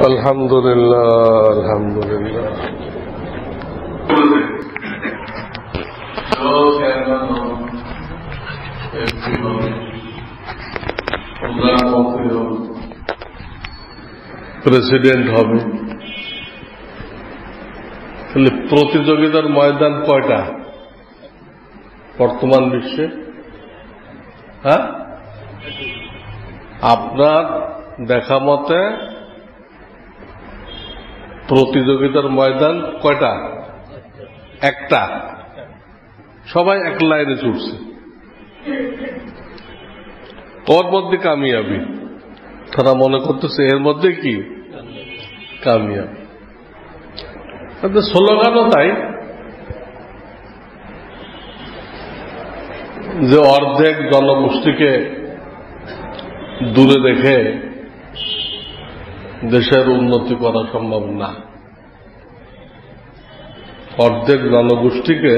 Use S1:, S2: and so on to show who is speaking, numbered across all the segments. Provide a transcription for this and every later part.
S1: আলহামদুলিল্লাহ আলহামদুলিল্লাহ। প্রেসিডেন্ট হবে, তাহলে প্রতিযোগিতার ময়দান কয়টা বর্তমান বিশ্বে? হ্যাঁ, আপনার দেখা মতে প্রতিযোগিতার ময়দান কয়টা? একটা। সবাই এক লাইনে ছুটছে, ওর মধ্যে কামিয়াবি। তারা মনে করতেছে এর মধ্যে কি কামিয়াবি। তাদের স্লোগানও তাই, যে অর্ধেক জনগোষ্ঠীকে দূরে রেখে দেশের উন্নতি করা সম্ভব না। অর্ধেক জনগোষ্ঠীকে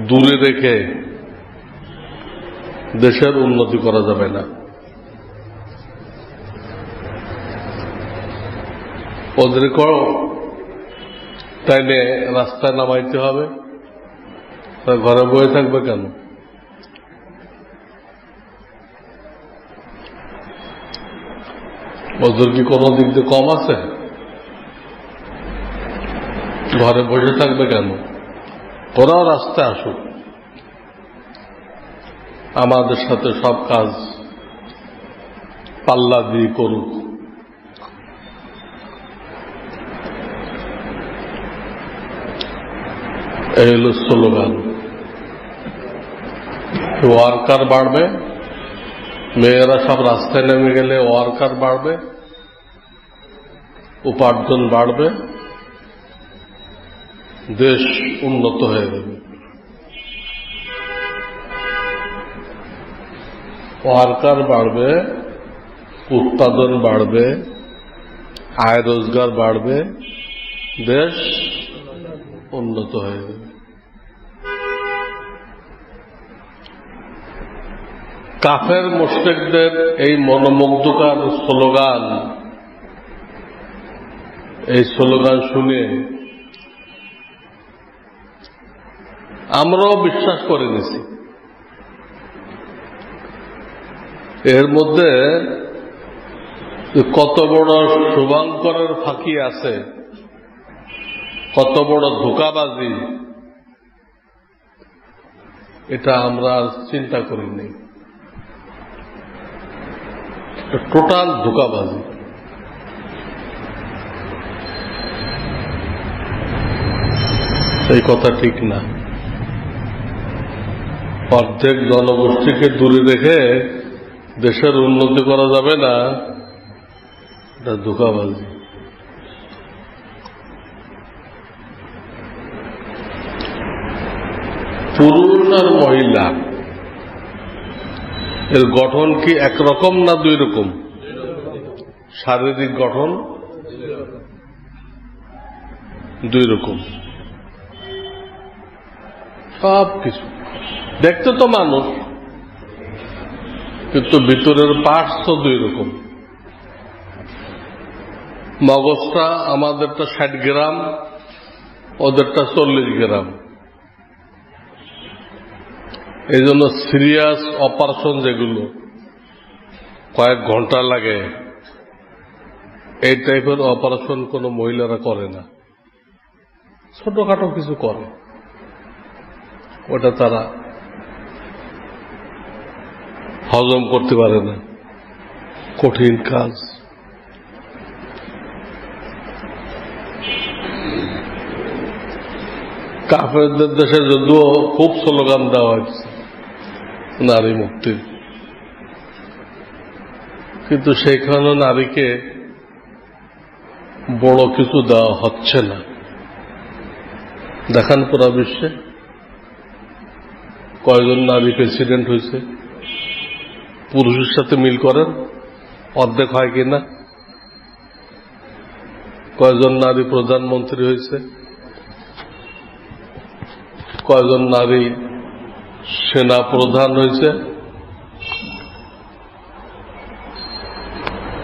S1: দূরে রেখে দেশের উন্নতি করা যাবে না। ওদেরকেও টাইনে রাস্তায় নামাইতে হবে, ঘরে বয়ে থাকবে কেন? ওদের কি কোনো দিক দিয়ে কম আছে? ঘরে বসে থাকবে কেন? ওরাও রাস্তায় আসুক, আমাদের সাথে সব কাজ পাল্লা দিয়ে করুক। এই হল স্লোগান। ওয়ার্কার বাড়বে, মেয়েরা সব রাস্তায় নেমে গেলে ওয়ার্কার বাড়বে, উপার্জন বাড়বে, দেশ উন্নত হয়ে যাবে। ওয়ার্কার বাড়বে, উৎপাদন বাড়বে, আয় রোজগার বাড়বে, দেশ উন্নত হয়ে যাবে। কাফের মুশরিকদের এই মনোমুগ্ধকর স্লোগান, এই স্লোগান শুনে আমরাও বিশ্বাস করে নিছি। এর মধ্যে কত বড় শুভঙ্করের ফাঁকি আছে, কত বড় ধোঁকাবাজি, এটা আমরা চিন্তা করিনি। টোটাল ধোঁকাবাজি। এই কথা ঠিক না। অর্ধেক জনগোষ্ঠীকে দূরে রেখে দেশের উন্নতি করা যাবে না, এটা ধোঁকাবাজি। পুরুষ আর মহিলা এর গঠন কি একরকম না দুই রকম? শারীরিক গঠন দুই রকম, সব কিছু দেখতে তো মানুষ, কিন্তু ভিতরের পার্টস তো দুই রকম। মগজটা আমাদেরটা 60 গ্রাম, ওদেরটা 40 গ্রাম। এই জন্য সিরিয়াস অপারেশন যেগুলো কয়েক ঘন্টা লাগে, এই টাইপের অপারেশন কোন মহিলারা করে না। ছোটখাটো কিছু করে, ওটা তারা হজম করতে পারে না, কঠিন কাজ। কাফেরদের দেশে যদিও খুব স্লোগান দেওয়া হয়েছে নারী মুক্তির, কিন্তু সেইখানে নারীকে বড় কিছু দেওয়া হচ্ছে না। দেখান পুরা বিশ্বে কয়জন নারী প্রেসিডেন্ট হয়েছে? পুরুষের সাথে মিল করেন, অর্ধেক হয় কিনা? কয়জন নারী প্রধানমন্ত্রী হয়েছে? কয়জন নারী সেনা প্রধান হয়েছে?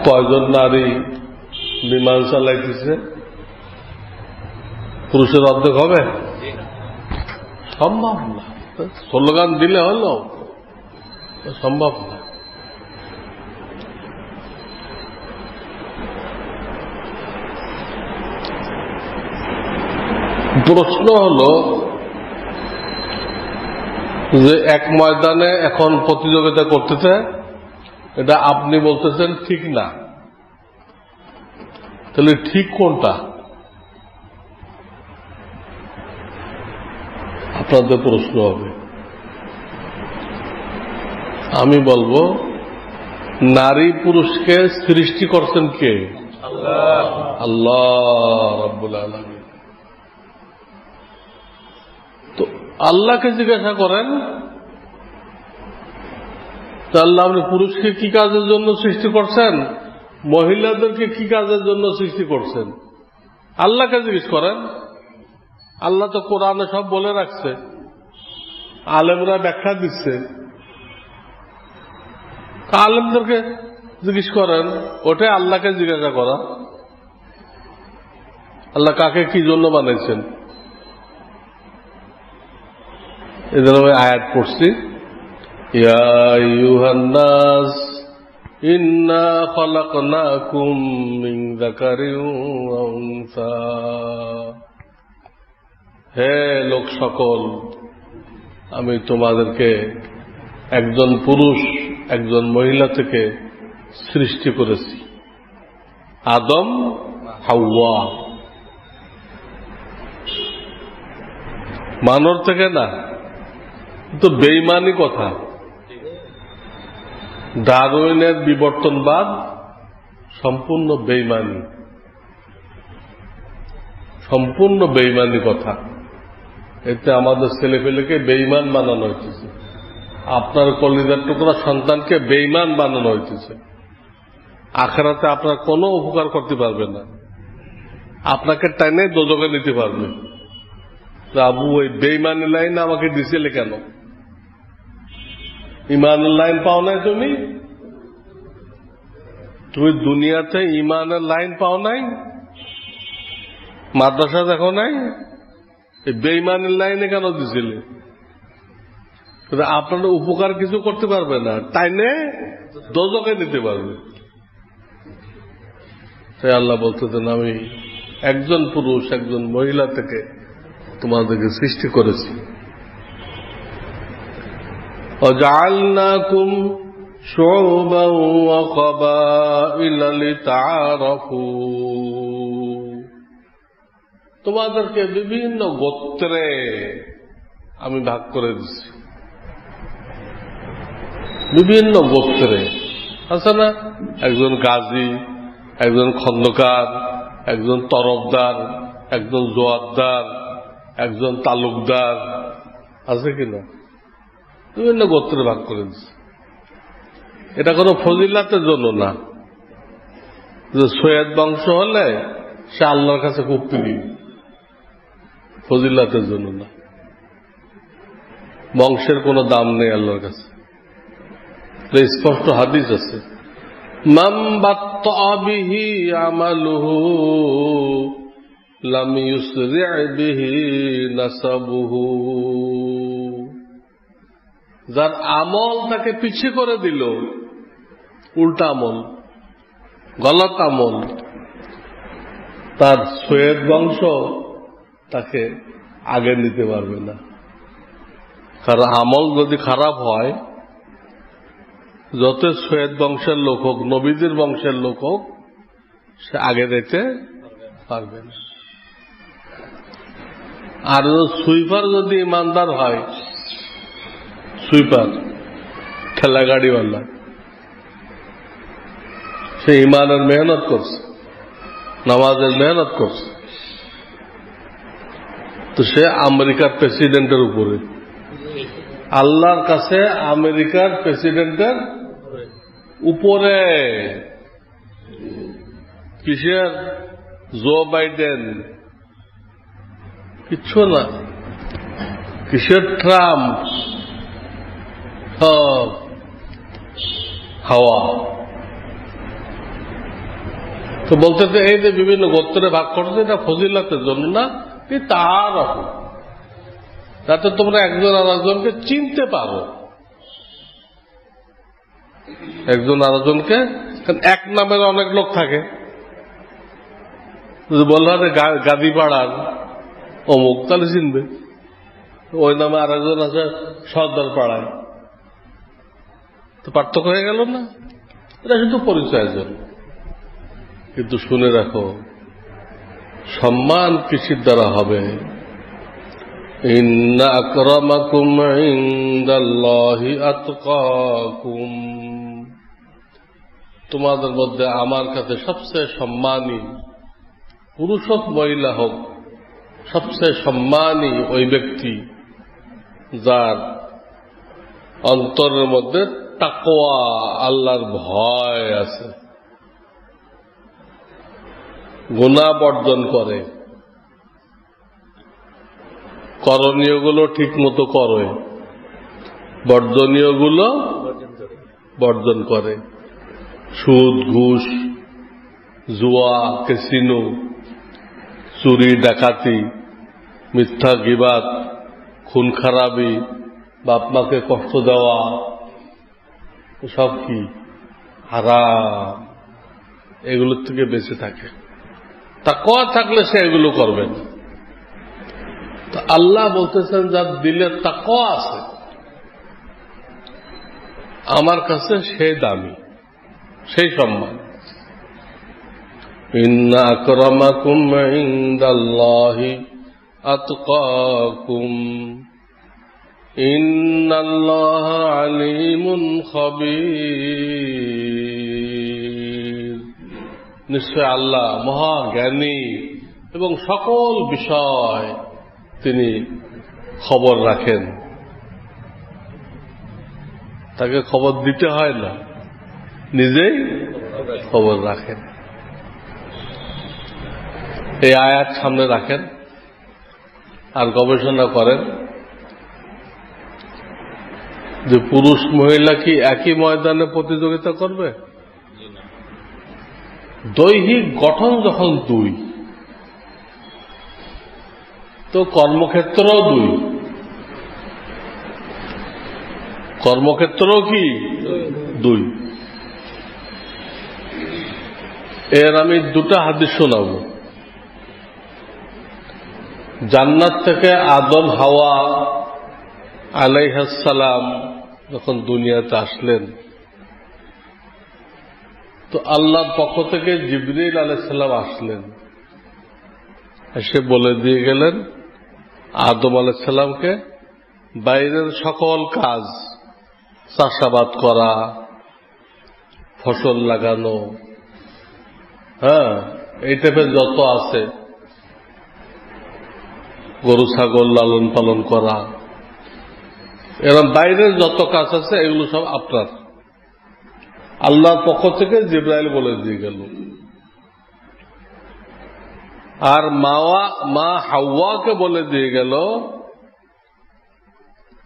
S1: কয়জন নারী বিমান চালাইতেছে? পুরুষের অর্ধেক হবে? সম্ভব না। স্লোগান দিলে হলো, সম্ভব না। প্রশ্ন হলো যে এক ময়দানে এখন প্রতিযোগিতা করতেছে, এটা আপনি বলতেছেন ঠিক না, তাহলে ঠিক কোনটা? আপনাদের প্রশ্ন হবে। আমি বলবো নারী পুরুষকে সৃষ্টি করছেন কে? আল্লাহ রাব্বুল আলামিন। তো আল্লাহকে জিজ্ঞাসা করেন, আল্লাহ আপনি পুরুষকে কি কাজের জন্য সৃষ্টি করছেন, মহিলাদেরকে কি কাজের জন্য সৃষ্টি করছেন? আল্লাহকে জিজ্ঞেস করেন। আল্লাহ তো কোরআনে সব বলে রাখছে, আলেমরা ব্যাখ্যা দিচ্ছে। আলেমদেরকে জিজ্ঞেস করেন, ওটাই আল্লাহকে জিজ্ঞাসা করা। আল্লাহ কাকে কি জন্য বানাইছেন? এদের আমি আয়াত পড়ছি, ইয়া আইয়ুহান নাস ইন্না খালাকনাকুম মিন যাকারিন ওয়া উনসা। হে লোক সকল, আমি তোমাদেরকে একজন পুরুষ একজন মহিলা থেকে সৃষ্টি করেছি। আদম হাওয়া, মানব থেকে না। তো বেঈমানি কথা। ডারউইনের বিবর্তনবাদ সম্পূর্ণ বেঈমানি, সম্পূর্ণ বেঈমানি কথা। এতে আমাদের ছেলেপেলেকে বেঈমান বানানো হইতেছে, আপনার কলিজার টুকরা সন্তানকে বেঈমান বানানো হইতেছে। আখিরাতে আপনার কোনো উপকার করতে পারবে না, আপনাকে টাইনে দোজখে নিতে পারবে। আবু ওই বেঈমানের লাইন আমাকে দিছিলে কেন? ইমানের লাইন পাও নাই তুমি? তুমি দুনিয়াতে ইমানের লাইন পাও নাই? মাদ্রাসা দেখো নাই? এই বেঈমানের লাইনে কেন দিছিলে? আপনার উপকার কিছু করতে পারবে না, টাইনে দোজখে নিতে পারবে। তাই আল্লাহ বলতেছেন, আমি একজন পুরুষ একজন মহিলা থেকে তোমাদেরকে সৃষ্টি করেছি। وَجَعَلْنَاكُمْ شُعُوبًا وَقَبَائِلَ لِتَعَارَفُوا। তোমাদেরকে বিভিন্ন গোত্রে আমি ভাগ করে দিচ্ছি, বিভিন্ন গোত্রে। আছে না, একজন গাজী, একজন খন্দকার, একজন তরফদার, একজন জোয়ারদার, একজন তালুকদার, আছে কিনা? বিভিন্ন গোত্রে ভাগ করে দিচ্ছে। এটা কোনো ফজিলাতের জন্য না যে সৈয়দ বংশ হলে সে আল্লাহর কাছে খুব প্রিয়, ফজিলাতের জন্য না। বংশের কোনো দাম নেই আল্লাহর কাছে, স্পষ্ট হাদিস আছে, মান বাত্তা বিহি আমালুহু লাম ইউসরি' বিহি নাসাবুহু। যার আমল তাকে পিছিয়ে করে দিল, উল্টা আমল, গলত আমল, তার সৈয়দ বংশ তাকে আগে নিতে পারবে না। কারণ আমল যদি খারাপ হয়, যত সৈয়দ বংশের লোক হোক, নবীদের বংশের লোক হোক, সে আগে যেতে পারবে না। আর সুইপার যদি ইমানদার হয়, সুইপার ঠেলা গাড়িওয়ালা, সে ইমানের মেহনত করছে, নামাজের মেহনত করছে, তো সে আমেরিকার প্রেসিডেন্টের উপরে, আল্লাহর কাছে আমেরিকার প্রেসিডেন্টের উপরে। কিসের জো বাইডেন? কিচ্ছু না। কিসের ট্রাম্প? হাওয়া। তো বলতেছে এই যে বিভিন্ন গোত্রে ভাগ করছে এটা ফজিলতের জন্য না, কি তার যাতে তোমরা একজন আর একজনকে চিনতে পারো, একজন আর একজনকে। এক নামের অনেক লোক থাকে, যদি বললো গাদি পাড়ার অমুক, তাহলে চিনবে। ওই নামে আর একজন আছে সর্দার পাড়ায়, তো পার্থক্য হয়ে গেল না? এটা শুধু পরিচয়ের জন্য। কিন্তু শুনে রাখো, সম্মান কিসের দ্বারা হবে? ইন্না আকরামাকুম ইনদাল্লাহি আতকাকুম, তোমাদের মধ্যে আমার কাছে সবচেয়ে সম্মানী, পুরুষ হোক মহিলা হোক, সবচেয়ে সম্মানী ওই ব্যক্তি যার অন্তরের মধ্যে তাকওয়া, আল্লাহর ভয় আছে, গুনাহ বর্জন করে, করণীয়গুলো ঠিক মতো করে, বর্জনীয়গুলো বর্জন করে। সুদ, ঘুষ, জুয়া, ক্যাসিনো, চুরি, ডাকাতি, মিথ্যা গীবাত, খুন খারাপি, বাপ মাকে কষ্ট দেওয়া, সব কি হারাম। এগুলোর থেকে বেঁচে থাকে। তাকওয়া থাকলে সে এগুলো করবে না। তো আল্লাহ বলতেছেন যার দিলে তাকওয়া আছে আমার কাছে সে দামি, সেই সম্মান। ইন্না আকরামাকুম ইনদাল্লাহি আতকাকুম ইন্নাল্লাহা আলিমুন খাবীর, নিশ্চয় আল্লাহ মহা জ্ঞানী এবং সকল বিষয় তিনি খবর রাখেন। তাকে খবর দিতে হয় না, নিজেই খবর রাখেন। এই আয়াত সামনে রাখেন আর গবেষণা করেন যে পুরুষ মহিলা কি একই ময়দানে প্রতিযোগিতা করবে? দৈহিক গঠন যখন দুই, তো কর্মক্ষেত্রও দুই, কর্মক্ষেত্রও কি দুই। এর আমি দুটা হাদিস শোনাব। জান্নাত থেকে আদম হাওয়া আলাইহিস সালাম যখন দুনিয়াতে আসলেন, তো আল্লাহর পক্ষ থেকে জিবরিল আলাইহিস সালাম আসলেন, এসে বলে দিয়ে গেলেন আদম আলাইহিস সালামকে বাইরের সকল কাজ, চাষাবাদ করা, ফসল লাগানো, এই টাইপের যত আছে, গরু ছাগল লালন পালন করা, এরকম বাইরের যত কাজ আছে এগুলো সব আপনার। আল্লাহর পক্ষ থেকে জিবরাইল বলে দিয়ে গেল। আর মা হাওয়াকে বলে দিয়ে গেল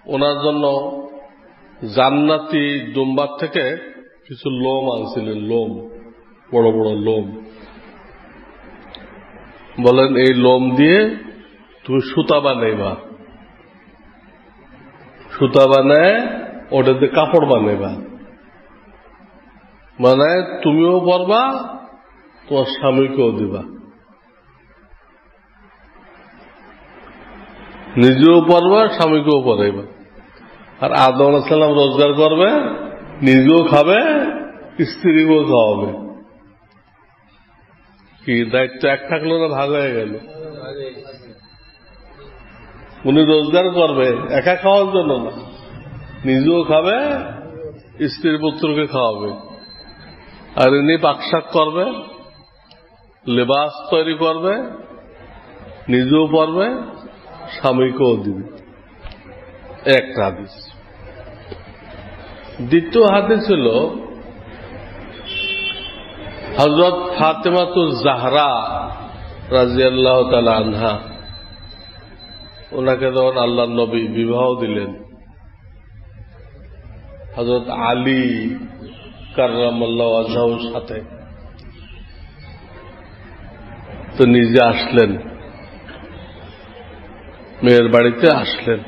S1: ওনার জন্য জান্নাতি দুম্বার থেকে কিছু লোম আনছিলেন, লোম, বড় বড় লোম। বলেন এই লোম দিয়ে তুমি সুতা বানাইবা, সুতা বানায় ওটাতে কাপড় বানাইবা, মানে তুমিও পরবা, তোমার স্বামীকেও দিবা, নিজেও পরবা, স্বামীকেও পরাইবা। আর আদম আলাইহিস সালাম রোজগার করবে, নিজেও খাবে, স্ত্রীকেও খাওয়াবে। কি দায়িত্ব এক থাকলো না ভাগ হয়ে গেল? উনি রোজগার করবে একা খাওয়ার জন্য না, নিজেও খাবে, স্ত্রীর পুত্রকে খাওয়াবে। আর ইনি পাকশাক করবে, লেবাস তৈরি করবে, নিজেও পরবে, স্বামীকেও দিবে। একটা হাদিস। দ্বিতীয় হাদিস হল হযরত ফাতেমাতুজ জাহরা রাদিয়াল্লাহু তাআলা আনহা, ওনাকে যখন আল্লাহর নবী বিবাহ দিলেন, হযরত আলী কাররামাল্লাহু ওয়াজহার সাথে, তো নিজে আসলেন, মেয়ের বাড়িতে আসলেন,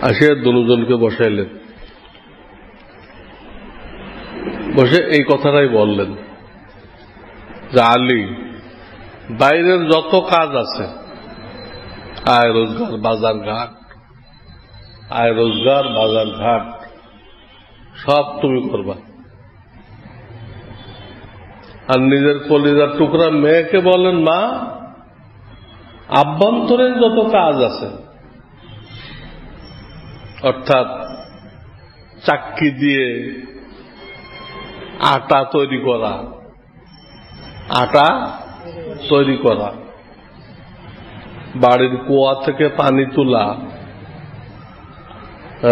S1: আসিয়া দুজনকে বসাইলেন, বসে এই কথাটাই বললেন যে আলী, বাইরের যত কাজ আছে, আয় রোজগার বাজার ঘাট, আয় রোজগার বাজার ঘাট সব তুমি করবা, আর নিজের কলিজার টুকরা মেয়েকে বলেন, মা, আভ্যন্তরীণ যত কাজ আছে, অর্থাৎ চাক্কি দিয়ে আটা তৈরি করা, আটা তৈরি করা, বাড়ির কুয়া থেকে পানি তোলা,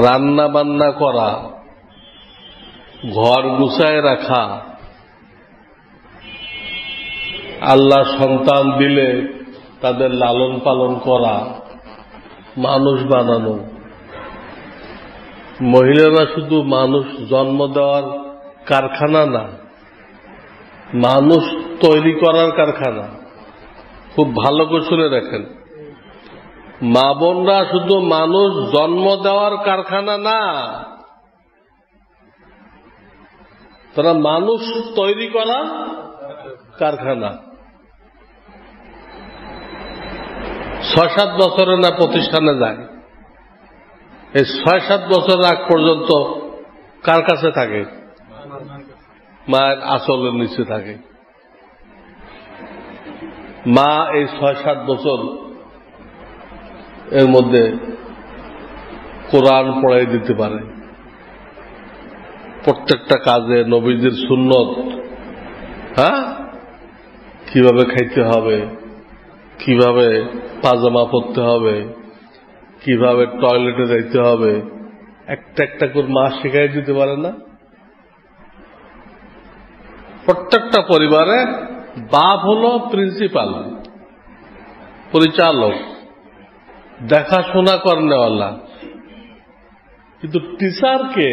S1: রান্না বান্না করা, ঘর গুছায় রাখা, আল্লাহ সন্তান দিলে তাদের লালন পালন করা, মানুষ বানানো। মহিলারা শুধু মানুষ জন্ম দেওয়ার কারখানা না, মানুষ তৈরি করার কারখানা। খুব ভালো করে শুনে রাখেন, মা বোনরা শুধু মানুষ জন্ম দেওয়ার কারখানা না, তারা মানুষ তৈরি করার কারখানা। 6-7 বছরে না প্রতিষ্ঠানে যায়, এই 6-7 বছর আগ পর্যন্ত কার কাছে থাকে? মায়ের আঁচলের নিচে থাকে। মা এই 6-7 বছর এর মধ্যে কোরআন পড়াই দিতে পারে, প্রত্যেকটা কাজে নবীজির সুন্নত, কিভাবে খাইতে হবে, কিভাবে পাজামা পরতে হবে, কিভাবে টয়লেটে যাইতে হবে, একটা একটা করে মা শিখাই দিতে পারে না? প্রত্যেকটা পরিবারে বাপ হলো প্রিন্সিপাল, পরিচালক, দেখাশোনা করেনওয়ালা, কিন্তু টিচার কে?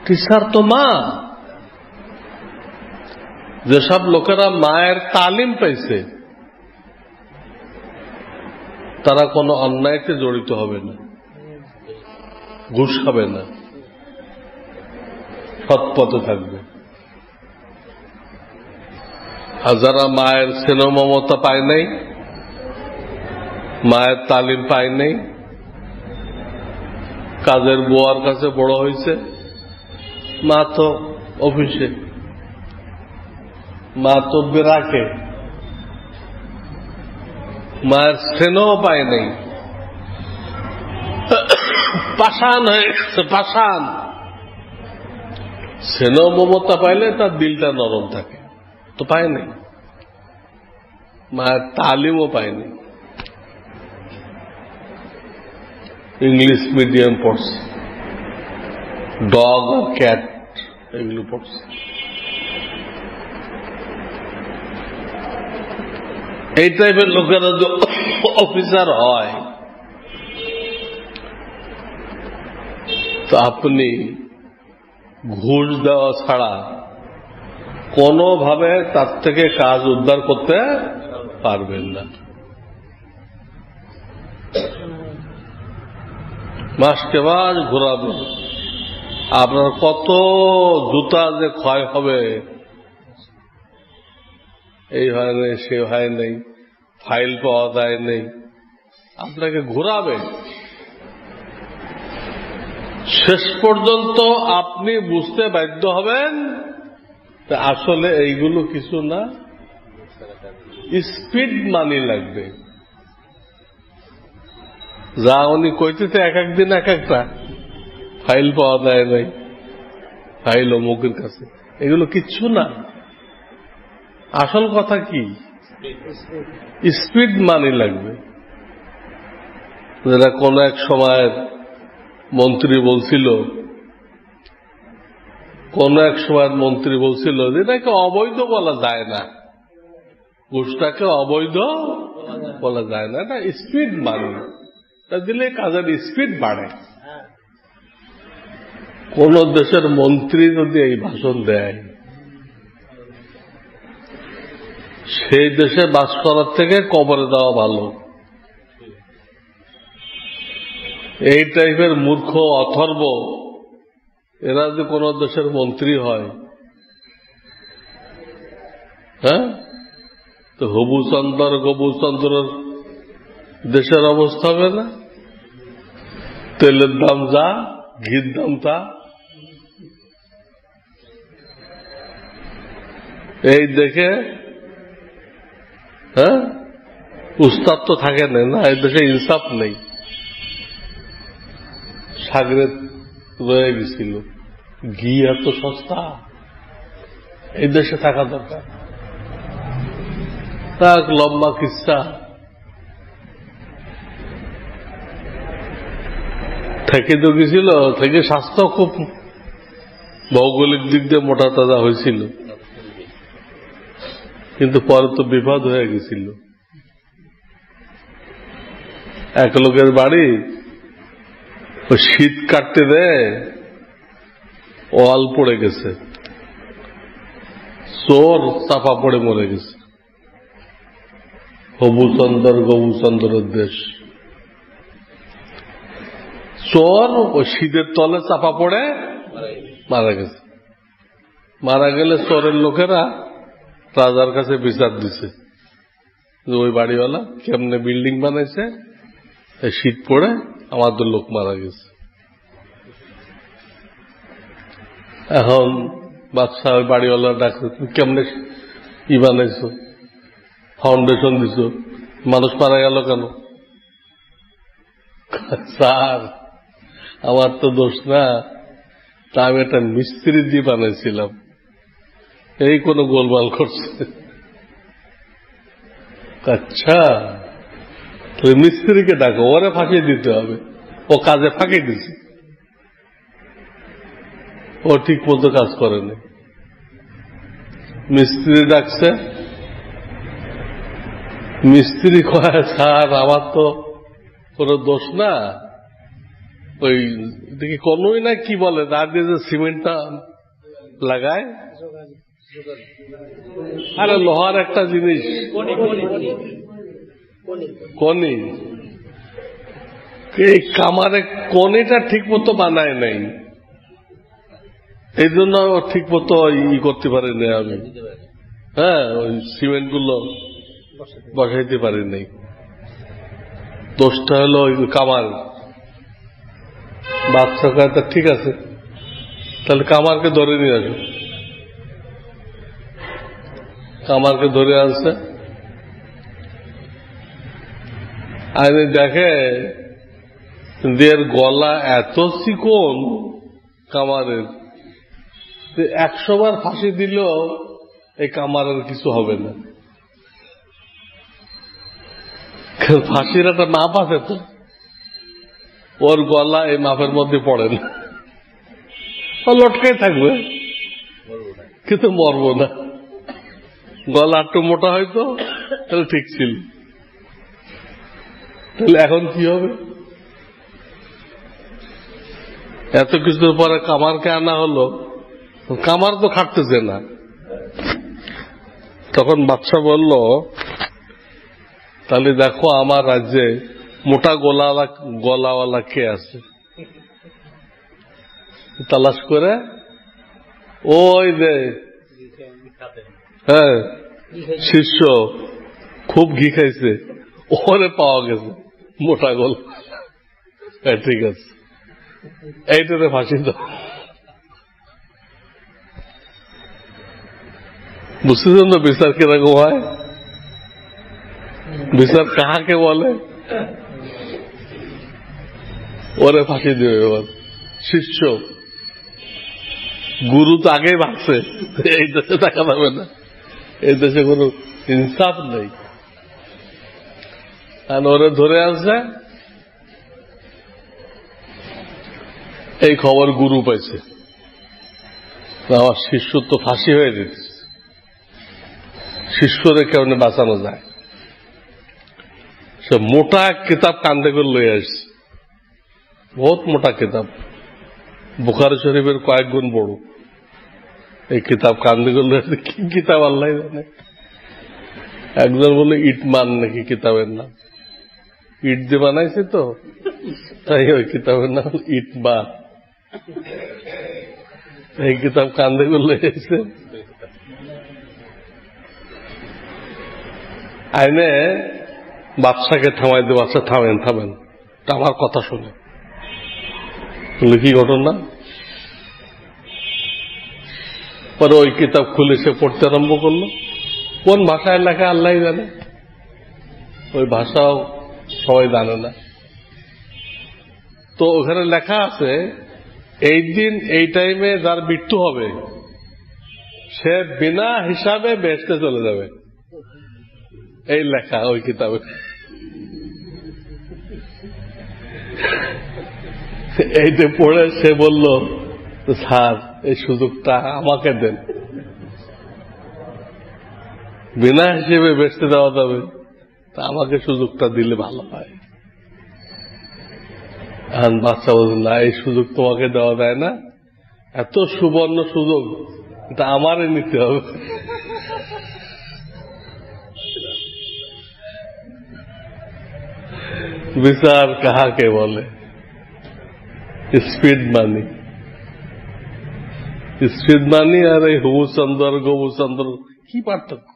S1: টিচার তো মা। যেসব লোকেরা মায়ের তালিম পাইছে তারা কোনো অন্যায়তে জড়িত হবে না, ঘুষ খাবে না, সৎ পথে থাকবে। আর যারা মায়ের স্নেহ মমতা পায় নাই, মায়ের তালিম পায় নাই, কাজের বুয়ার কাছে বড় হয়েছে, মা তো অফিসে, মা তো বেরাকে, মায়ের স্নেহ পায় নাই, পাষাণ হয়ে গেছে, পাষাণ। স্নেহ মমতা পাইলে তার দিলটা নরম থাকে, তো পায় নাই। মায়ের তালিমও পায়নি, ইংলিশ মিডিয়াম পড়ছে, ডগ আর ক্যাট এগুলো পড়ছে। এই টাইপের লোকেরা যে অফিসার হয়, তো আপনি ঘুষ দেওয়া ছাড়া কোনোভাবে তার থেকে কাজ উদ্ধার করতে পারবেন না। মাসকে মাস ঘোরাবেন, আপনার কত জুতা যে ক্ষয় হবে, এই হয় নাই, সে হয় নাই, ফাইল পাওয়া যায় নেই, আপনাকে ঘোরাবে। শেষ পর্যন্ত আপনি বুঝতে বাধ্য হবেন আসলে এইগুলো কিছু না, স্পিড মানি লাগবে। যা উনি কইতেছে এক একদিন এক একটা ফাইল পাওয়া যায় নাই, ফাইল অমুকের কাছে, এগুলো কিচ্ছু না। আসল কথা কি? স্পিড মানি লাগবে। যেটা কোন এক সময়ের মন্ত্রী বলছিল, যে এটাকে অবৈধ বলা যায় না, ঘুষটাকে অবৈধ বলা যায় না, এটা স্পিড মানি, এটা দিলে কাজের স্পিড বাড়ে। কোন দেশের মন্ত্রী যদি এই ভাষণ দেয়, সেই দেশে বাস করার থেকে কবরে দেওয়া ভালো। এই টাইপের মূর্খ অথর্ব এরা যদি কোন দেশের মন্ত্রী হয়, হ্যাঁ, তো হবুচন্দর গবুচন্দ্রের দেশের অবস্থা হবে না? তেলের দাম যা, ঘির দাম তা। এই দেখে হ্যাঁ, উস্তাদ তো থাকে না, এই দেশে ইনসাফ নেই। সাগরে রয়ে গেছিল, ঘি এত সস্তা, এই দেশে থাকা দরকার। এক লম্বা কিস্সা। থেকে তো গেছিল, থেকে স্বাস্থ্য খুব ভৌগোলিক দিক দিয়ে মোটা তাজা হয়েছিল, কিন্তু পরে তো বিপদ হয়ে গেছিল। এক লোকের বাড়ি ও শীত কাটতে দেয়, ওয়াল পড়ে গেছে, চোর চাপা পড়ে মরে গেছে। হবুচন্দর গবুচন্দ্রের দেশ। চোর ও শীতের তলে চাপা পড়ে মারা গেছে। মারা গেলে চোরের লোকেরা রাজার কাছে বিচার দিছে যে ওই বাড়িওয়ালা কেমনে বিল্ডিং বানাইছে, শীত পড়ে আমাদের লোক মারা গেছে। এখন বাদশাহ ওই বাড়িওয়ালা ডাকছে, তুমি কেমনে বানাইছো, ফাউন্ডেশন দিছ, মানুষ মারা গেল কেন? স্যার আমার তো দোষ না, তা আমি একটা মিস্ত্রি দিয়ে বানাইছিলাম, এই কোন গোলমাল করছে। আচ্ছা, তুমি মিস্ত্রিকে ডাকো, ওরে ফাঁকিয়ে দিতে হবে, ও কাজে ফাঁকি দিছে, ও ঠিক মতো কাজ করেনি। মিস্ত্রি ডাকছে, মিস্ত্রি কয় স্যার আমার তো কোনো দোষ না, ওই দেখি কোনই না কি বলে তার দিয়ে যে সিমেন্টটা লাগায়, আরে লোহার একটা জিনিস কনি, এই কামারে কনিটা ঠিক মতো বানায় নাই, এই জন্য ঠিক মতো করতে পারিনি আমি, হ্যাঁ, ওই সিমেন্ট গুলো বসাইতে পারি নাই। দোষটা হলো ওই কামার। বাচ্চা কয় তা ঠিক আছে, তাহলে কামারকে ধরে নিয়ে আসো। কামারকে ধরে আনছে, আইনে দেখে দের গলা এত চিকন কামারের, 100 বার ফাঁসি দিলেও এই কামারের কিছু হবে না। ফাঁসির একটা মাপ আছে তো, ওর গলা এই মাপের মধ্যে পড়ে না, ও লটকাই থাকবে কিন্তু মরবো না। গলা একটু মোটা হয়তো তাহলে ঠিক ছিল, তাহলে এখন কি হবে? এত কিছুর পরে কামারকে আনা হলো, কামার তো খাটতেছে না। তখন বাদশা বলল, তাহলে দেখো আমার রাজ্যে মোটা গলাওয়ালা কে আছে, তালাশ করে ওই যে হ্যাঁ শিষ্য খুব ঘি খাইছে, ওরে পাওয়া গেছে মোটা গলা, ঠিক আছে এইটাতে ফাঁসি দাও। বুঝতেছেন তো বিচার কিরকম হয়? বিচার কাহাকে বলে? ওরে ফাঁসি দেবে। এবার শিষ্য, গুরু তো আগেই ভাগছে, এই দেশে টাকা পাবে না, এই দেশে কোনো ইনসাফ নেই। আর ওরে ধরে আসছে, এই খবর গুরু পাইছে, আমার শিষ্য তো ফাঁসি হয়ে যেতেছে, শিষ্যরে কেমনে বাঁচানো যায়। সে মোটা এক কিতাব কান্দে করে লয়ে আসছে, বহুত মোটা কিতাব, বুখারী শরীফের কয়েক গুণ বড়। এই কিতাব কান্দে করে লয়ে আসছে, কি কিতাব আল্লাহ জানে। একজন বলে ইটমান নাকি কিতাবের নাম, ইট দিয়ে বানাইছে তো, তাই ওই কিতাবের নাম ইটমান। এই কিতাব কান্দে করলে এসে আইনে বাদশাকে থামাই দিয়ে, বাদশা থামেন থামেন, আমার কথা শুনে। বলে কি ঘটনা? পরে ওই কিতাব খুলে সে পড়তে আরম্ভ করলো। কোন ভাষায় লেখা আল্লাহ জানে, ওই ভাষাও সবাই জানে না। তো ওখানে লেখা আছে এই দিন এই টাইমে যার মৃত্যু হবে সে বিনা হিসাবে বেহেশতে চলে যাবে, এই লেখা ওই কিতাবে। এইটা পড়ে সে বলল, স্যার এই সুযোগটা আমাকে দেন, বিনা হিসেবে বেচতে দেওয়া যাবে, তা আমাকে সুযোগটা দিলে ভালো হয়। এখন বাচ্চা বলছে, না এই সুযোগ তোমাকে দেওয়া যায় না, এত সুবর্ণ সুযোগ, এটা আমারই নিতে হবে। বিচার কাহাকে বলে? স্পিড মানি। স্পিড মানি আর এই হুবুচন্দর গোবুচন্দর কি পার্থক্য?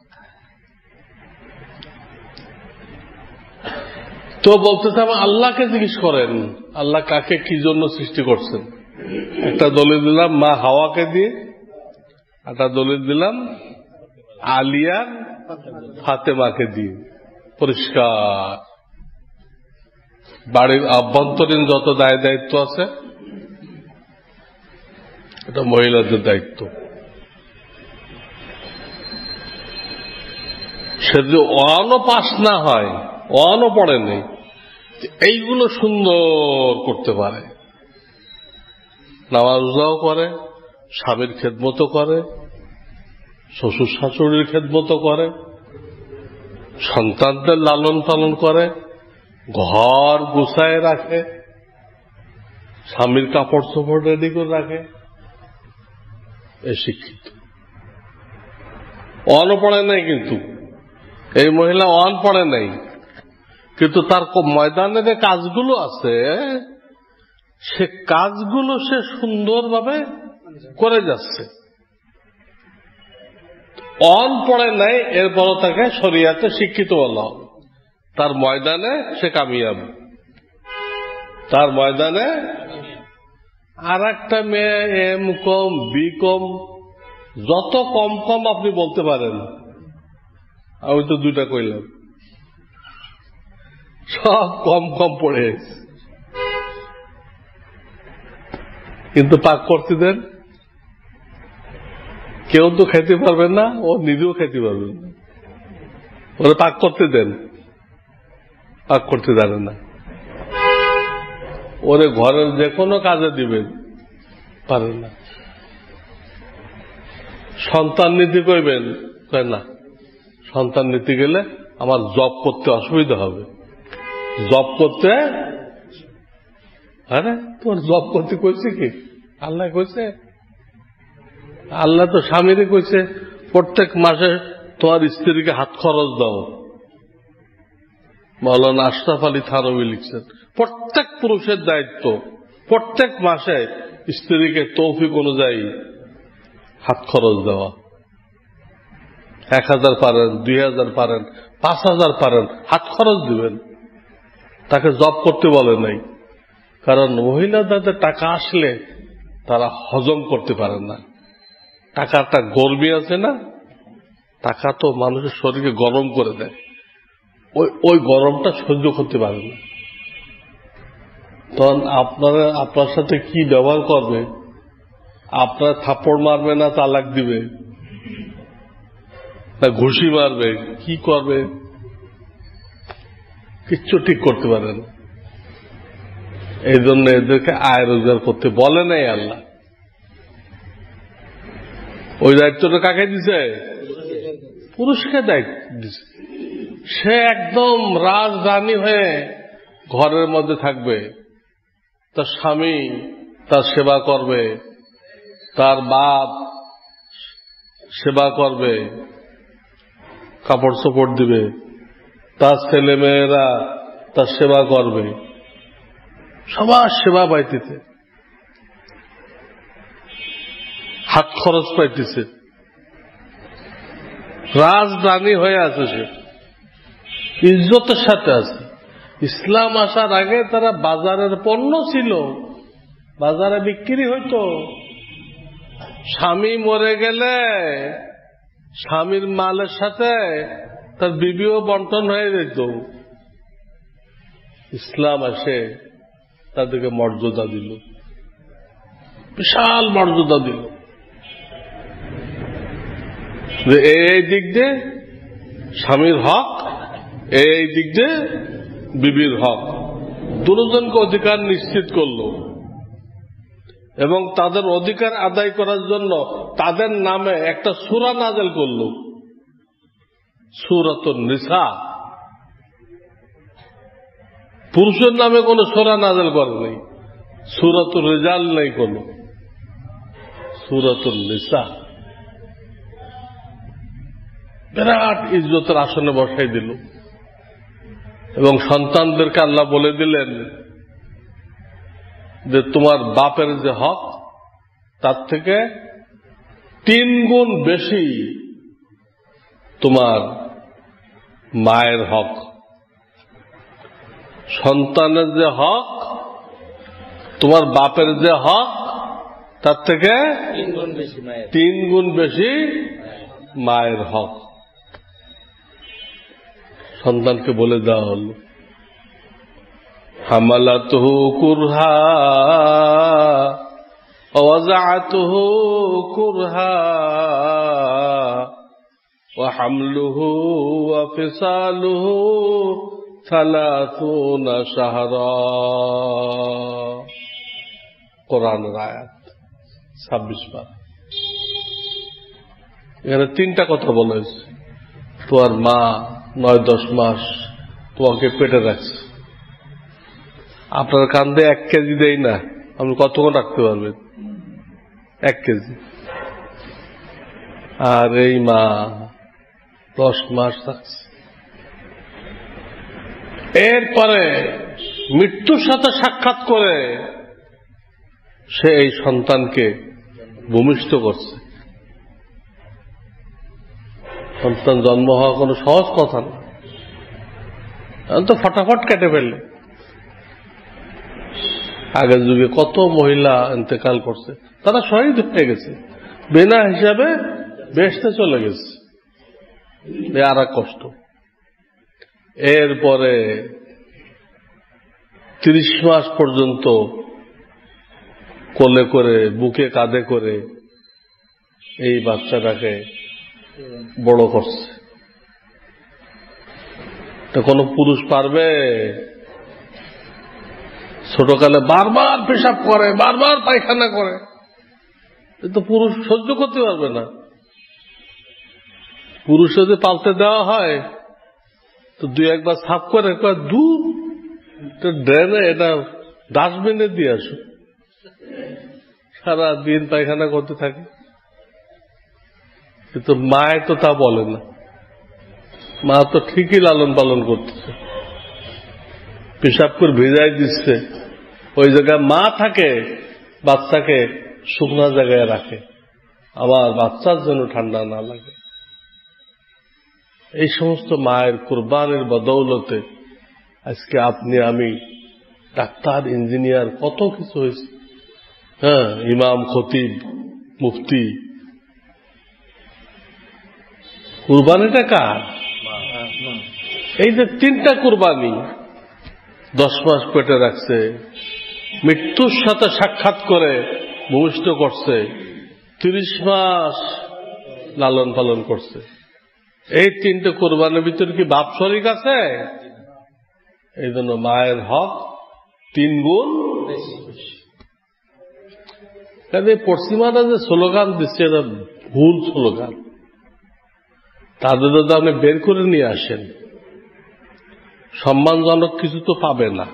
S1: তো বলতেছে আল্লাহকে জিজ্ঞেস করেন, আল্লাহ কাকে কি জন্য সৃষ্টি করছেন। একটা দলিল দিলাম মা হাওয়াকে দিয়ে, একটা দলিল দিলাম আলিয়ার ফাতেমাকে দিয়ে, পরিষ্কার। বাড়ির আভ্যন্তরীণ যত দায় দায়িত্ব আছে এটা মহিলাদের দায়িত্ব। সে যদি অনও পাস না হয়, অনও পড়ে নেই, এইগুলো সুন্দর করতে পারে, নামাজ রোজাও করে, স্বামীর খেদমতো করে, শ্বশুর শাশুড়ির খেদমতো করে, সন্তানদের লালন পালন করে, ঘর গুছায় রাখে, স্বামীর কাপড় চোপড় রেডি করে রাখে, এ শিক্ষিত। অন পড়ে নাই, কিন্তু এই মহিলা অন পড়ে নাই, কিন্তু তার ময়দানের কাজগুলো আছে, সে কাজগুলো সে সুন্দরভাবে করে যাচ্ছে। অন পড়ে নাই, এরপরও তাকে শরিয়াতে শিক্ষিত বলা হবে। তার ময়দানে সে কামিয়াব, তার ময়দানে। আর একটা মেয়ে এম কম বি কম, যত কম কম আপনি বলতে পারেন, আমি তো দুইটা কইলাম, সব কম কম পড়ে, কিন্তু পাক করতে দেন, কেউ তো খেতে পারবেন না, ও নিজেও খেতে পারবেন না, ওরা পাক করতে দেন, পাক করতে জানেন না, ওরে ঘরের যে কোনো কাজে দিবেন, পারেন না। সন্তান নীতি কইবেন, কয় না, সন্তান নীতি গেলে আমার জব করতে অসুবিধা হবে, জব করতে। আরে তোমার জব করতে কইছে কি? আল্লাহ কইছে? আল্লাহ তো স্বামীরে কইছে প্রত্যেক মাসে তোমার স্ত্রীকে হাত খরচ দাও। মাওলানা আশরাফ আলী থানভী লিখছেন, প্রত্যেক পুরুষের দায়িত্ব প্রত্যেক মাসে স্ত্রীকে তৌফিক অনুযায়ী হাত খরচ দেওয়া। 1000 পারেন, 2000 পারেন, 5000 পারেন, হাত খরচ দিবেন। তাকে জব করতে বলে নাই, কারণ মহিলাদের টাকা আসলে তারা হজম করতে পারে না। টাকাটা গরমি আছে না, টাকা তো মানুষের শরীরকে গরম করে দেয়, ওই গরমটা সহ্য করতে পারে না। তখন আপনার সাথে কি ব্যবহার করবে? আপনার থাপ্পড় মারবে না তালাক দিবে, না ঘুষি মারবে, কি করবে? কিচ্ছু ঠিক করতে পারে না। এই জন্য এদেরকে আয় রোজগার করতে বলে নাই আল্লাহ। ওই দায়িত্বটা কাকে দিছে? পুরুষকে দায়িত্ব দিছে। সে একদম রাজরানী হয়ে ঘরের মধ্যে থাকবে, তার স্বামী তার সেবা করবে, তার বাপ সেবা করবে, কাপড় চোপড় দিবে, তার ছেলে মেয়েরা তার সেবা করবে, সবার সেবা পাইতেছে, হাত খরচ পাইতেছে, রাজধানী হয়ে আছে, সে ইজ্জতের সাথে আছে। ইসলাম আসার আগে তারা বাজারের পণ্য ছিল, বাজারে বিক্রি হইতো। স্বামী মরে গেলে স্বামীর মালের সাথে তার বিবিও বন্টন হয়ে যেত। ইসলাম আসে তাদেরকে মর্যাদা দিল, বিশাল মর্যাদা দিল। এই দিক দিয়ে স্বামীর হক, এই দিক দিয়ে বিবির হক, দুজনকে অধিকার নিশ্চিত করল এবং তাদের অধিকার আদায় করার জন্য তাদের নামে একটা সূরা নাযিল করল, সূরাতুন নিসা। পুরুষের নামে কোন সূরা নাযিল করে নেই, সূরাতুর রিজাল নেই, কোন সূরাতুন নিসা। বিরাট ইজ্জতের আসনে বসাই দিল এবং সন্তানদেরকে আল্লাহ বলে দিলেন যে তোমার বাপের যে হক তার থেকে 3 গুণ বেশি তোমার মায়ের হক। সন্তানের যে হক, তোমার বাপের যে হক তার থেকে 3 গুণ বেশি মায়ের হক। সন্তানকে বলে দেওয়া হল, হামালাতুহু কুরহা ওয়াযাআতুহু কুরহা ওয়া হামলুহু ওয়া ফিসালুহু 30 শাহরা। কোরআনের আয়াত 26 বার। এখানে 3টা কথা বলা হয়েছে। তোমার মা 9-10 মাস তোমাকে পেটে রাখছে, আপনার কান্দে 1 কেজি দেই না, আপনি কতক্ষণ রাখতে পারবেন? 1 কেজি। আর এই মা 10 মাস রাখছে, এরপরে মৃত্যুর সাথে সাক্ষাৎ করে সে এই সন্তানকে ভূমিষ্ঠ করছে। সন্তান জন্ম হওয়া কোনো সহজ কথা না, তো ফটাফট কেটে ফেললে। আগের যুগে কত মহিলা ইন্তেকাল করছে, তারা শহীদ হয়ে গেছে, বিনা হিসাবে বেহেশতে চলে গেছে, আর এক কষ্ট। এরপরে 30 মাস পর্যন্ত কোলে করে, বুকে কাঁধে করে এই বাচ্চাটাকে বড় করছে। তো কোন পুরুষ পারবে? ছোটকালে বারবার পেশাব করে, বারবার পায়খানা করে, তো পুরুষ সহ্য করতে পারবে না। পুরুষ যদি পালতে দেওয়া হয় তো 2-1 বার সাফ করে দূর ড্রেনে, এটা ডাস্টবিনে দিয়ে আসো, সারা দিন পায়খানা করতে থাকে। কিন্তু মায়ের তো তা বলে না, মা তো ঠিকই লালন পালন করতেছে, পেশাব করে ভেজাই দিচ্ছে, ওই জায়গায় মা থাকে, বাচ্চাকে শুকনা জায়গায় রাখে, আবার বাচ্চার জন্য ঠান্ডা না লাগে। এই সমস্ত মায়ের কুরবানির বদৌলতে আজকে আপনি আমি ডাক্তার, ইঞ্জিনিয়ার, কত কিছু হয়েছে। হ্যাঁ, ইমাম, খতিব, মুফতি। কুরবানিটা কার? এই যে 3টা কুরবানি, 10 মাস পেটে রাখছে, মৃত্যুর সাথে সাক্ষাৎ করে ভূমিষ্ঠ করছে, 30 মাস লালন পালন করছে। এই 3টে কুরবানির ভিতরে কি বাপ শরীক আছে? এই জন্য মায়ের হক 3 গুণ বেশি। পশ্চিমারা যে স্লোগান দিচ্ছে, এটা ভুল স্লোগান। তাদের যদি আপনি বের করে নিয়ে আসেন, সম্মানজনক কিছু তো পাবে না।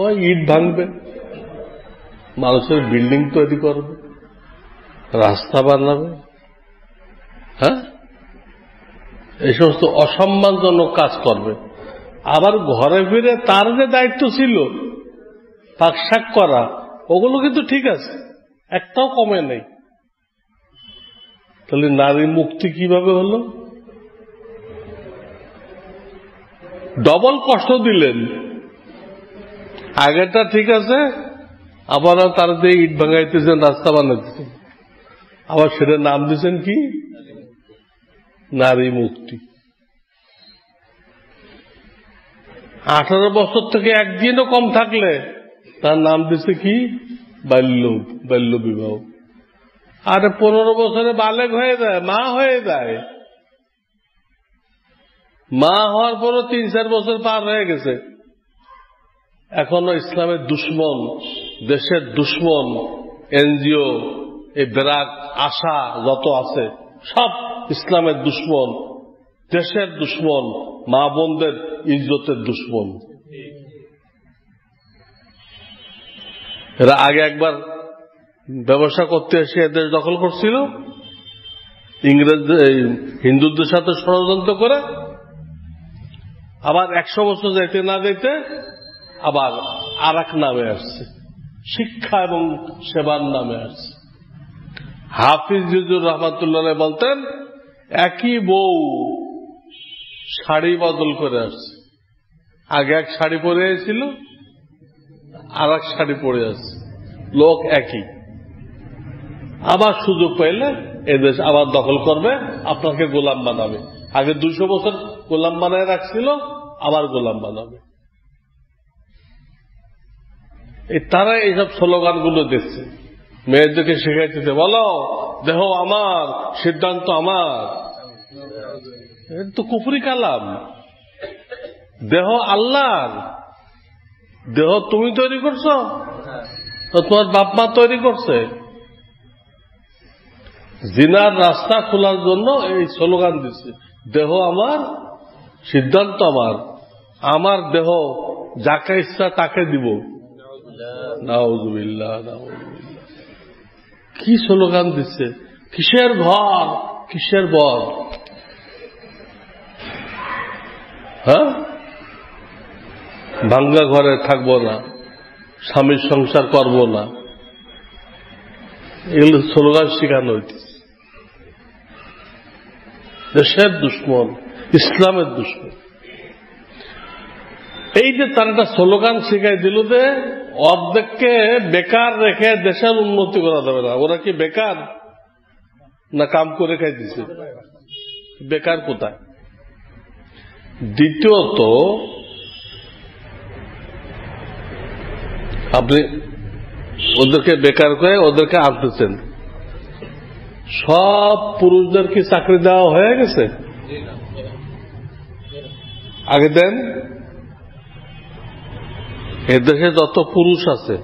S1: ওই ইট ভাঙবে, মানুষের বিল্ডিং তৈরি করবে, রাস্তা বানাবে, হ্যাঁ, এই সমস্ত অসম্মানজনক কাজ করবে। আবার ঘরে ফিরে তার যে দায়িত্ব ছিল পাকশাক করা, ওগুলো কিন্তু ঠিক আছে, একটাও কমে নেই। তাহলে নারী মুক্তি কিভাবে হলো? ডবল কষ্ট দিলেন। আগেরটা ঠিক আছে, আবার তার দিয়ে ইট ভাঙাইতেছেন, রাস্তা বানাইতেছেন, আবার সেটা নাম দিচ্ছেন কি? নারী মুক্তি। 18 বছর থেকে একদিনও কম থাকলে তার নাম দিচ্ছে কি? বাল্য বিবাহ। আর 15 বছরে বালেগ হয়ে যায়, মা হয়ে যায়। মা হওয়ার পরও 3-4 বছর পার হয়ে গেছে, এখনো ইসলামের দুশ্মন, দেশের দুশ্মন, এনজিও, এই বেরাক, আশা যত আছে সব ইসলামের দুশ্মন, দেশের দুশ্মন, মা বোনদের ইজ্জতের দুশ্মন। এরা আগে একবার ব্যবসা করতে এসে এদের দখল করছিল, ইংরেজদের হিন্দুদের সাথে ষড়যন্ত্র করে, আবার 100 বছর যাইতে না যাইতে আবার আর এক নামে আসছে, শিক্ষা এবং সেবার নামে আসছে। হাফিজ জিজুর রহমাতুল্লাহ বলতেন, একই বউ শাড়ি বদল করে আসছে, আগে এক শাড়ি পরে এসেছিল, আর এক শাড়ি পরে আসছে, লোক একই। আবার সুযোগ পাইলে এদেশ আবার দখল করবে, আপনাকে গোলাম বানাবে। আগে 200 বছর গোলাম বানায় রাখছিল, আবার গোলাম বানাবে। তারা এইসব স্লোগানগুলো দিচ্ছে, মেয়েদেরকে শেখাইতেছে, বলো দেহ আমার, সিদ্ধান্ত আমার। তো কুফরি কালাম। দেহ আল্লাহর, দেহ তুমি তৈরি করছো, তোমার বাপ মা তৈরি করছে। জিনার রাস্তা খোলার জন্য এই স্লোগান দিচ্ছে, দেহ আমার, সিদ্ধান্ত আমার, আমার দেহ যাকে ইচ্ছা তাকে দিব। নাউজুবিল্লাহ, নাউজুবিল্লাহ। কি স্লোগান দিচ্ছে, কিসের ঘর, কিসের বর? হ্যাঁ, ভাঙ্গা ঘরে থাকবো না, স্বামীর সংসার করব না, এগুলো স্লোগান শেখানো হইতেছে। দেশের দুশ্মন, ইসলামের দুশ্মন। এই যে তার একটা স্লোগান শিখাই দিল যে অর্ধেককে বেকার রেখে দেশের উন্নতি করা যাবে না। ওরা কি বেকার না কাম করে খাই দিছে? বেকার কোথায়? দ্বিতীয়ত, আপনি ওদেরকে বেকার করে ওদেরকে আনতেছেন, সব পুরুষদের কি চাকরি দেওয়া হয়ে গেছে? আগে দেন। এদেশে যত পুরুষ আছে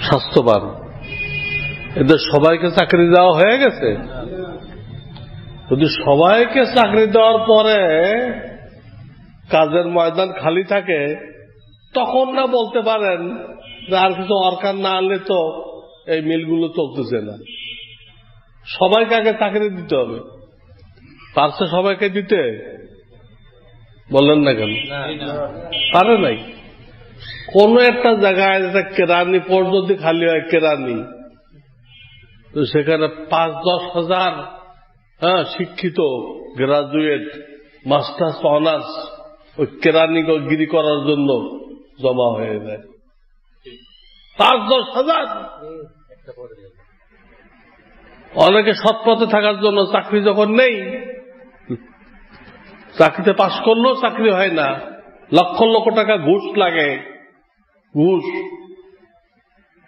S1: স্বাস্থ্যবান, এদের সবাইকে চাকরি দেওয়া হয়ে গেছে? যদি সবাইকে চাকরি দেওয়ার পরে কাজের ময়দান খালি থাকে, তখন না বলতে পারেন যে আর কিছু ওয়ার্কার না আনলে তো এই মিলগুলো চলতেছে না। সবাইকে আগে চাকরি দিতে হবে। পারছে সবাইকে দিতে? বললেন না কেন? পারে নাই। কোন একটা জায়গায় যেটা কেরানি পদ যদি খালি হয়, কেরানি, তো সেখানে 5-10 হাজার শিক্ষিত গ্রাজুয়েট, মাস্টার্স, অনার্স ওই কেরানিগিরি করার জন্য জমা হয়ে যায়। 5-10 হাজার। অনেকে সৎপথে থাকার জন্য চাকরি যখন নেই, চাকরিতে পাশ করলেও চাকরি হয় না, লক্ষ লক্ষ টাকা ঘুষ লাগে, ঘুষ।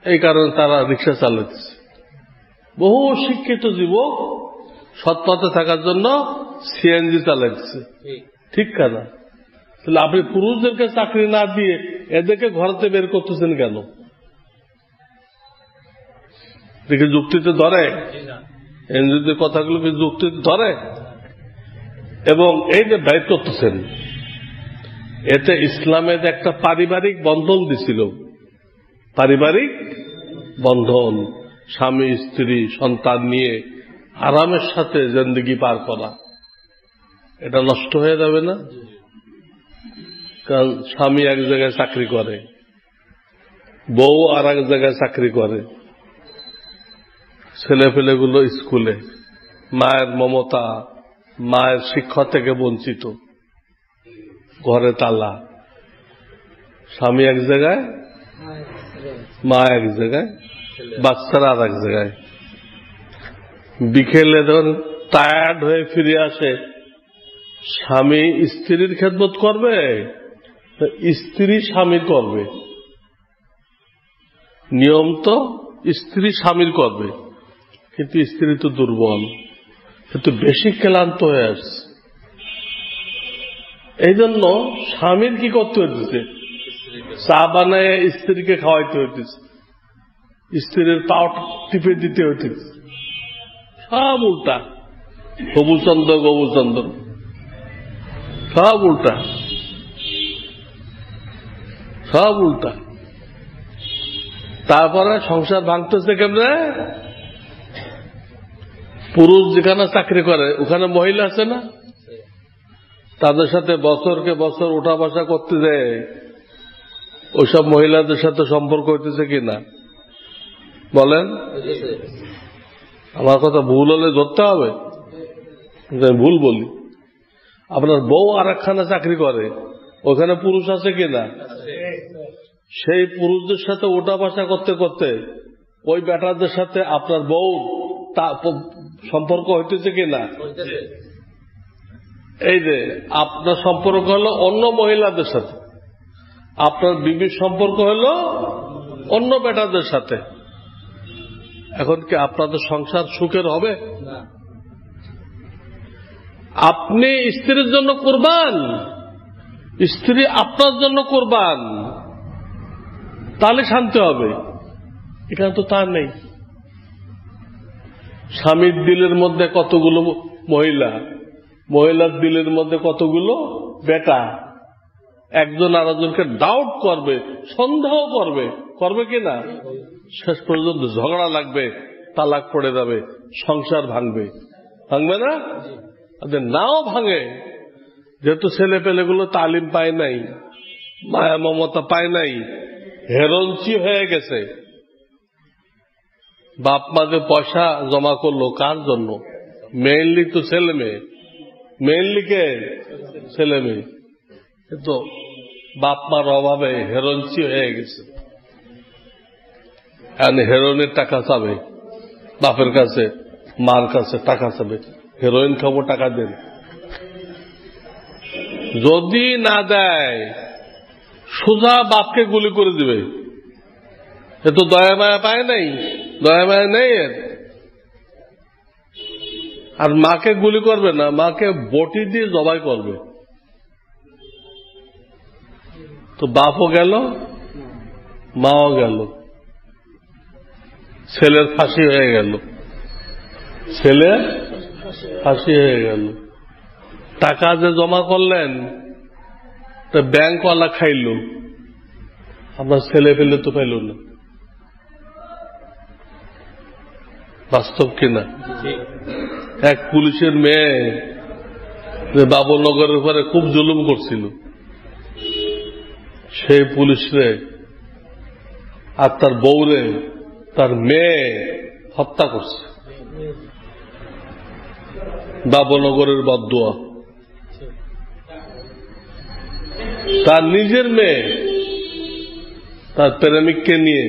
S1: এই কারণে তারা রিক্সা চালাচ্ছে। বহু শিক্ষিত যুবক সৎপথে থাকার জন্য সিএনজি চালাচ্ছে। ঠিক কানা? তাহলে আপনি পুরুষদেরকে চাকরি না দিয়ে এদেরকে ঘরতে বের করতেছেন কেন? দেখে যুক্তিতে ধরে? এনজিওদের কথাগুলোকে যুক্তিতে ধরে? এবং এই যে ব্যয় করতেছেন, এতে ইসলামের একটা পারিবারিক বন্ধন দিছিল। পারিবারিক বন্ধন, স্বামী স্ত্রী সন্তান নিয়ে আরামের সাথে জিন্দেগি পার করা, এটা নষ্ট হয়ে যাবে না? কারণ স্বামী এক জায়গায় চাকরি করে, বউ আর এক জায়গায় চাকরি করে, ছেলেপেলেগুলো স্কুলে, মায়ের মমতা, মায়ের শিক্ষা থেকে বঞ্চিত, ঘরে তালা, স্বামী এক জায়গায়, মা এক জায়গায়, বাচ্চারা আর এক জায়গায়। বিকেলে যখন টায়ার্ড হয়ে ফিরে আসে, স্বামী স্ত্রীর খেদমত করবে, স্ত্রী স্বামী করবে। নিয়ম তো স্ত্রী স্বামীর করবে, কিন্তু স্ত্রী তো দুর্বল, কিন্তু বেশি ক্লান্ত হয়ে আসছে। এই জন্য স্বামীর কি করতে হইতেছে? চা বানায় স্ত্রীকে খাওয়াইতে হইতেছে, স্ত্রীর পাও টিপে দিতে হইতেছে। সব উল্টা, গবুচন্দ্র গবুচন্দ্র, সব উল্টা, সব উল্টা। তারপরে সংসার ভাঙতেছে কেমনে? পুরুষ যেখানে চাকরি করে ওখানে মহিলা আছে না, তাদের সাথে বছরকে বছর উঠা বসা করতে যায়, ওইসব মহিলাদের সাথে সম্পর্ক হইতেছে কিনা বলেন? আমার কথা ভুল হলে ধরতে হবে, ভুল বলি। আপনার বউ আর একখানা চাকরি করে, ওখানে পুরুষ আছে কিনা? সেই পুরুষদের সাথে ওঠা বসা করতে করতে ওই বেটাদের সাথে আপনার বউ সম্পর্ক হইতেছে কিনা? এই যে আপনার সম্পর্ক হলো অন্য মহিলাদের সাথে, আপনার বিবির সম্পর্ক হলো অন্য বেটাদের সাথে। এখন কি আপনাদের সংসার সুখের হবে? আপনি স্ত্রীর জন্য কুরবান, স্ত্রী আপনার জন্য কুরবান, তাহলে শান্তি হবে। এখানে তো তা নেই। স্বামীর দিলের মধ্যে কতগুলো মহিলা, মহিলার দিলের মধ্যে কতগুলো বেটা, একজন আরেকজনকে ডাউট করবে, সন্দেহ করবে, করবে কিনা? শেষ পর্যন্ত ঝগড়া লাগবে, তালাক পড়ে যাবে, সংসার ভাঙবে, ভাঙবে না? নাও ভাঙে, যেহেতু ছেলে পেলেগুলো তালিম পায় নাই, মায়া মমতা পায় নাই, হেরঞ্চি হয়ে গেছে। বাপ মা যে পয়সা জমা করলো কার জন্য? মেইনলি তো ছেলে মেয়ে, মেইনলি কে? ছেলে মেয়ে। কিন্তু বাপ মার অভাবে হেরঞ্চি হয়ে গেছে, হেরোইনের টাকা চাবে বাপের কাছে, মার কাছে টাকা চাবে, হেরোইন খাবো, টাকা দেন। যদি না দেয় সোজা বাপকে গুলি করে দিবে। এ তো দয়া মায়া পায় নাই, দয়া মায়া নেই এর। আর মাকে গুলি করবে না, মাকে বটি দিয়ে জবাই করবে। তো বাপও গেল, মাও গেল, ছেলের ফাঁসি হয়ে গেল, ছেলে ফাঁসি হয়ে গেল। টাকা যে জমা করলেন তা ব্যাংকওয়ালা খাইল, আপনার ছেলে পেলে তো পাইল না। বাস্তব কিনা? এক পুলিশের মেয়ে যে বাবুনগরের উপরে খুব জুলুম করছিল, সেই পুলিশরে আর তার বউরে তার মেয়ে হত্যা করছে। বাবুনগরের বদদুয়া। তার নিজের মেয়ে তার প্রেমিককে নিয়ে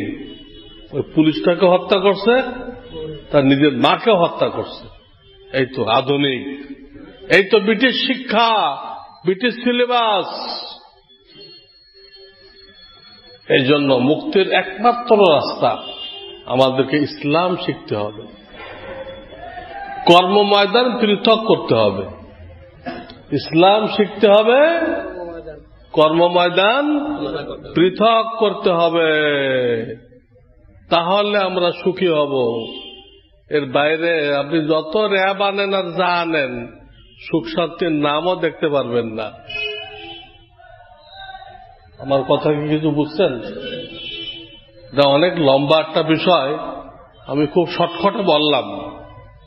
S1: ওই পুলিশটাকে হত্যা করছে, তার নিজের মাকে হত্যা করছে। এই তো আধুনিক, এই তো ব্রিটিশ শিক্ষা, ব্রিটিশ সিলেবাস। এই জন্য মুক্তির একমাত্র রাস্তা আমাদেরকে ইসলাম শিখতে হবে, কর্ম ময়দান পৃথক করতে হবে। ইসলাম শিখতে হবে, কর্ম ময়দান পৃথক করতে হবে, তাহলে আমরা সুখী হব। এর বাইরে আপনি যত র্যাব আনেন আর যা আনেন, সুখ শান্তির নামও দেখতে পারবেন না। আমার কথা কি কিছু বুঝছেন? এটা অনেক লম্বা একটা বিষয়, আমি খুব শর্টকাটে বললাম,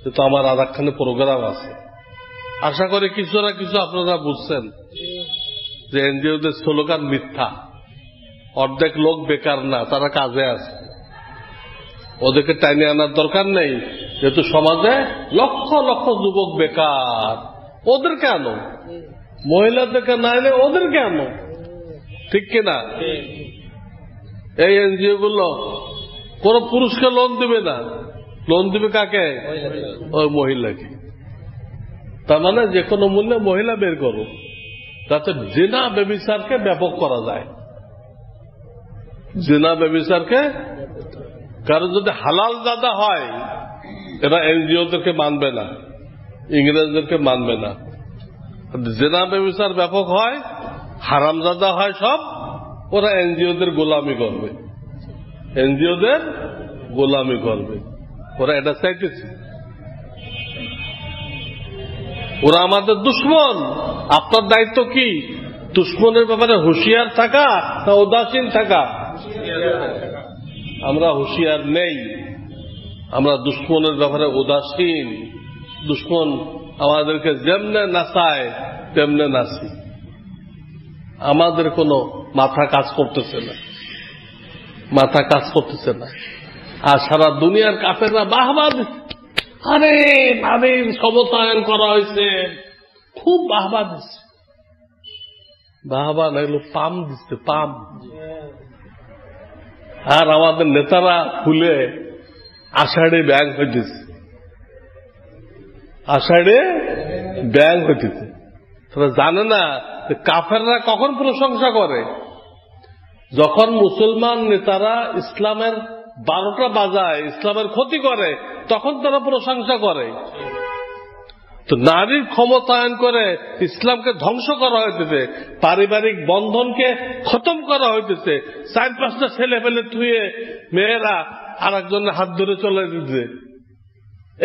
S1: কিন্তু আমার আর একখানে প্রোগ্রাম আছে। আশা করি কিছু না কিছু আপনারা বুঝছেন যে এনজিওদের স্লোগান মিথ্যা। অর্ধেক লোক বেকার না, তারা কাজে আছে, ওদেরকে টাইনে আনার দরকার নেই। যেহেতু সমাজে লক্ষ লক্ষ যুবক বেকার, ওদেরকে আনো। মহিলাদেরকে না এনে ওদেরকে আনো, ঠিক কিনা? এই এনজিও গুলো কোন পুরুষকে লোন দিবে না, লোন দিবে কাকে? ওই মহিলাকে। তার মানে যে কোনো মূল্যে মহিলা বের করো, যাতে জিনা ব্যভিচারকে ব্যাপক করা যায়। জিনা ব্যভিচারকে, কারণ যদি হালাল জাদা হয় এরা এনজিওদেরকে মানবে না, ইংরেজদেরকে মানবে না। জিনা ব্যভিচার ব্যাপক হয়, হারামজাদা হয় সব, ওরা এনজিওদের গোলামি করবে, এনজিওদের গোলামি করবে। ওরা এটা চাইতেছে। ওরা আমাদের দুশ্মন। আপনার দায়িত্ব কি? দুশ্মনের ব্যাপারে হুঁশিয়ার থাকা না উদাসীন থাকা? আমরা হুঁশিয়ার নেই, আমরা দুশ্মনের ব্যাপারে উদাসীন। দুশ্মন আমাদেরকে যেমনে নাচায় তেমনে নাচি, আমাদের কোনো মাথা কাজ করতেছে না, মাথা কাজ করতেছে না। আর সারা দুনিয়ার কাফেররা বাহবা, আরে নারীর সমতায়ন করা হয়েছে, খুব বাহবা দিচ্ছে। বাহবা না, এগুলো পাম দিচ্ছে, পাম। আর আমাদের নেতারা ফুলে আষাঢ়ে ব্যাং হইতেছে, আষাঢ়ে ব্যাং হইতেছে। তারা জানে না কাফেররা কখন প্রশংসা করে? যখন মুসলমান নেতারা ইসলামের 12টা বাজায়, ইসলামের ক্ষতি করে, তখন তারা প্রশংসা করে। তো নারীর ক্ষমতায়ন করে ইসলামকে ধ্বংস করা হইতেছে, পারিবারিক বন্ধনকে খতম করা হইতেছে। 4-5টা ছেলে ফেলে থুয়ে মেয়েরা আর একজনের হাত ধরে চলে দিচ্ছে,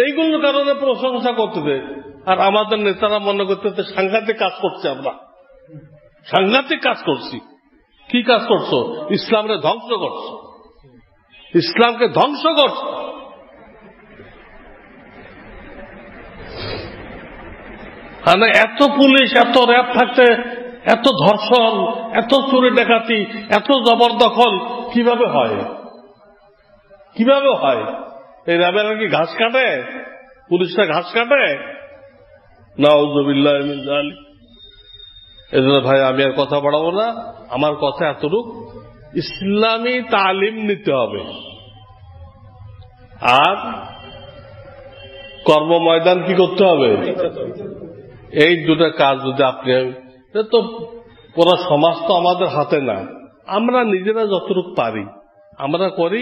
S1: এইগুলোর কারণে প্রশংসা করতেছে। আর আমাদের নেতারা মনে করতেছে সাংঘাতিক কাজ করছে, আমরা সাংঘাতিক কাজ করছি। কি কাজ করছো? ইসলামকে ধ্বংস করছো, ইসলামকে ধ্বংস করছো। মানে এত পুলিশ, এত র্যাব থাকতে এত ধর্ষণ, এত চুরি ডাকাতি, এত জবরদখল কিভাবে হয়? কিভাবে হয়? এই র্যাবেরা কি ঘাস কাটে? পুলিশরা ঘাস কাটে? নাউযুবিল্লাহি মিন যালিক। এজন্য ভাই আমি আর কথা বাড়াবো না, আমার কথা এতটুক, ইসলামী তালিম নিতে হবে। আর কর্ম ময়দান কি করতে হবে? এই দুটো কাজ যদি আপনি, তো পুরো সমাজ তো আমাদের হাতে না, আমরা নিজেরা যতটুকু পারি আমরা করি,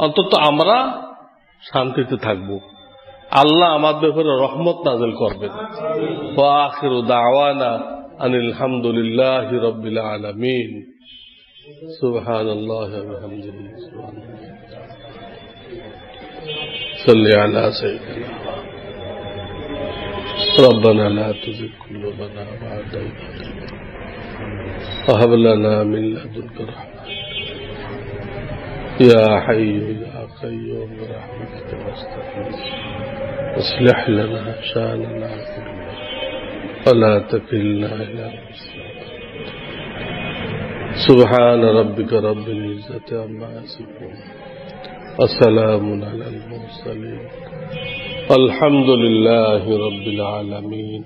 S1: অন্তত আমরা শান্তিতে থাকব। আল্লাহ আমাদের উপরে রহমত নাযিল করবেন। ওয়া আখিরু দাওয়ানা আনিল হামদুলিল্লাহি রাব্বিল আলামিন। সুবহানাল্লাহি ওয়া বিহামদিহি, সুবহানাল্লাহ। সাল্লি আলা সাইয়্যিদিনা ربنا لا تزغ قلوبنا بعد إذ هديتنا وهب لنا من لدنك رحمة يا حي يا قيوم برحمتك نستغيث اصلح لنا شأننا كله ولا تكلنا إلى أنفسنا. سبحان ربك رب العزة عما يصفون وسلام على المرسلين الحمد لله رب العالمين.